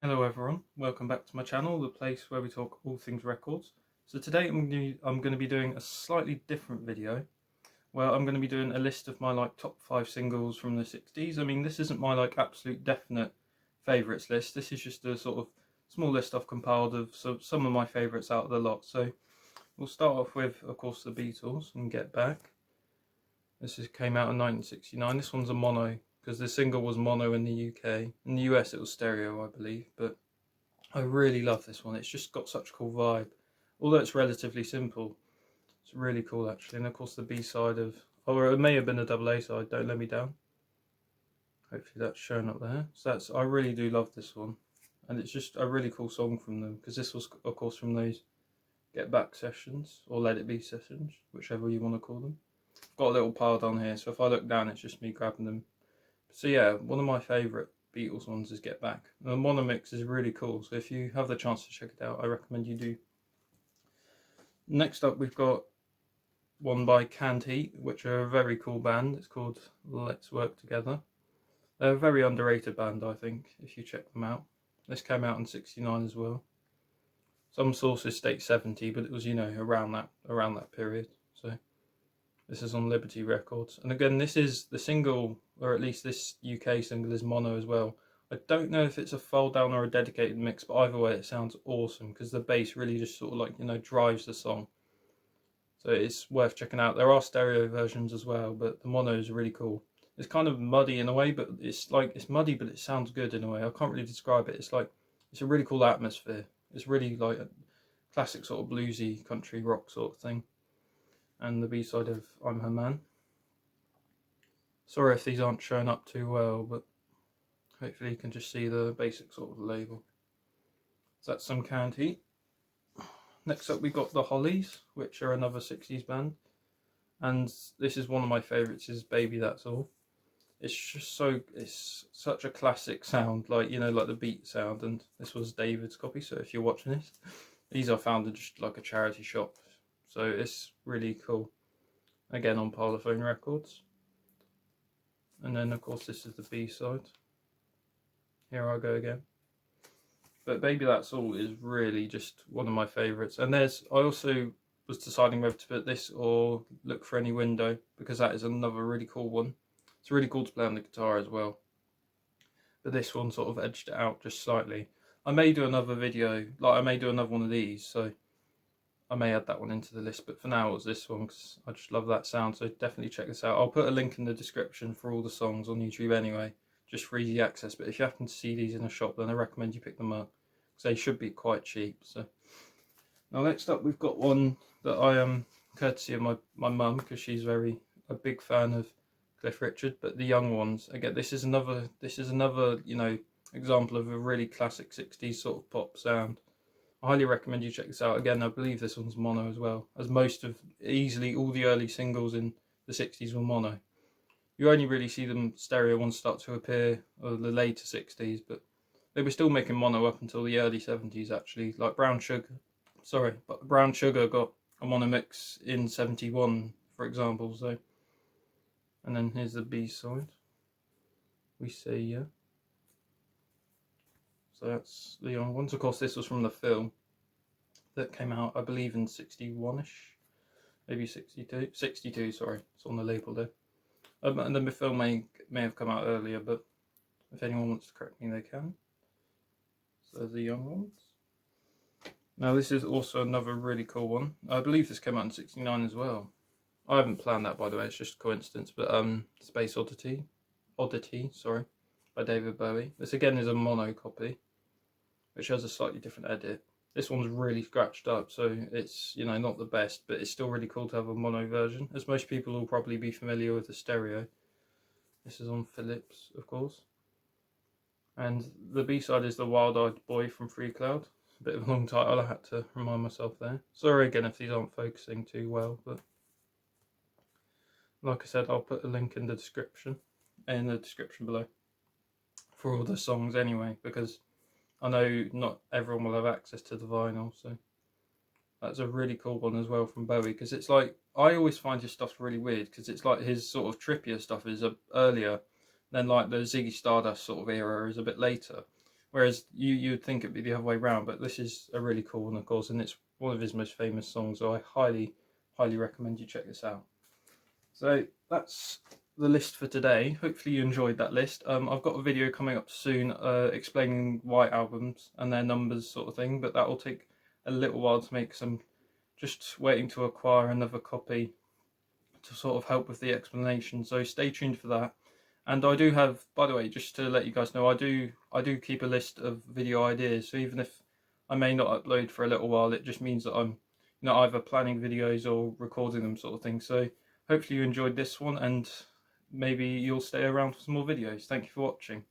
Hello everyone, welcome back to my channel, the place where we talk all things records. So today I'm going to be doing a slightly different video where I'm going to be doing a list of my top 5 singles from the 60s. I mean, this isn't my absolute definite favourites list, this is just a sort of small list I've compiled of some of my favourites out of the lot. So we'll start off with, of course, the Beatles and Get Back. Came out in 1969, this one's a mono, because the single was mono in the UK. In the US it was stereo, I believe, but I really love this one. It's just got such a cool vibe. Although it's relatively simple, it's really cool actually. And of course the B-side of, or it may have been a double A side, Don't Let Me Down. Hopefully that's shown up there. So I really do love this one. And it's just a really cool song from them, because this was of course from those Get Back sessions, or Let It Be sessions, whichever you want to call them. I've got a little pile down here, so if I look down it's just me grabbing them. So yeah, one of my favourite Beatles ones is Get Back. And the mono mix is really cool, so if you have the chance to check it out, I recommend you do. Next up we've got one by Canned Heat, which are a very cool band. It's called Let's Work Together. They're a very underrated band, I think, if you check them out. This came out in '69 as well. Some sources state 70, but it was, around that period. So this is on Liberty Records. And again, this is the single, or at least this UK single is mono as well. I don't know if it's a fold down or a dedicated mix, but either way it sounds awesome, because the bass really just sort of drives the song. So it's worth checking out. There are stereo versions as well, but the mono is really cool. It's kind of muddy in a way, but it's muddy, but it sounds good in a way. I can't really describe it. It's a really cool atmosphere. It's really like a classic sort of bluesy country rock sort of thing. And the B-side of I'm Her Man. Sorry if these aren't showing up too well, but hopefully you can just see the basic sort of label. So that's some Canned Heat. Next up we got the Hollies, which are another 60s band. And this is one of my favourites, is Baby That's All. It's such a classic sound, like the beat sound, and this was David's copy, so if you're watching this, these are found in just like a charity shop. So it's really cool. Again on Parlophone Records. And then of course this is the B-side. Here I go again. But Baby That's All is really just one of my favourites. And I also was deciding whether to put this or Look for Any Window, because that is another really cool one. It's really cool to play on the guitar as well. But this one sort of edged it out just slightly. I may do another video, I may do another one of these, so I may add that one into the list, but for now it was this one because I just love that sound, so definitely check this out. I'll put a link in the description for all the songs on YouTube anyway, just for easy access, but if you happen to see these in a shop, then I recommend you pick them up, because they should be quite cheap. So now next up we've got one that I am courtesy of my mum, because she's a big fan of Cliff Richard, but the Young Ones. Again, this is another example of a really classic 60s sort of pop sound. I highly recommend you check this out. Again, I believe this one's mono as well, as most of easily all the early singles in the 60s were mono. You only really see them stereo ones start to appear in the later 60s, but they were still making mono up until the early 70s actually. Like Brown Sugar got a mono mix in 71, for example. So, and then here's the B-side. We Say Yeah. So that's the Young Ones. Of course, this was from the film that came out, I believe, in 61ish, maybe 62. 62, sorry, it's on the label there. And then the film may have come out earlier, but if anyone wants to correct me, they can. So the Young Ones. Now this is also another really cool one. I believe this came out in 69 as well. I haven't planned that, by the way, it's just a coincidence. But Space Oddity, sorry, by David Bowie. This again is a mono copy, which has a slightly different edit. This one's really scratched up, so it's not the best, but it's still really cool to have a mono version, as most people will probably be familiar with the stereo. This is on Philips, of course. And the B-side is The Wild-Eyed Boy from Free Cloud. A bit of a long title, I had to remind myself there. Sorry again if these aren't focusing too well, but like I said, I'll put a link in the description below for all the songs anyway, because I know not everyone will have access to the vinyl, so that's a really cool one as well from Bowie, because it's like, I always find his stuff really weird, because it's like his sort of trippier stuff is earlier, then like the Ziggy Stardust sort of era is a bit later, Whereas you'd think it'd be the other way around, but this is a really cool one, of course, and it's one of his most famous songs, so I highly recommend you check this out. So that's the list for today. Hopefully you enjoyed that list. I've got a video coming up soon explaining White albums and their numbers sort of thing, but that will take a little while to make, some just waiting to acquire another copy to sort of help with the explanation, so stay tuned for that. And I do have, by the way, just to let you guys know, I do keep a list of video ideas, so even if I may not upload for a little while, it just means that I'm either planning videos or recording them sort of thing. So hopefully you enjoyed this one, and maybe you'll stay around for some more videos. Thank you for watching.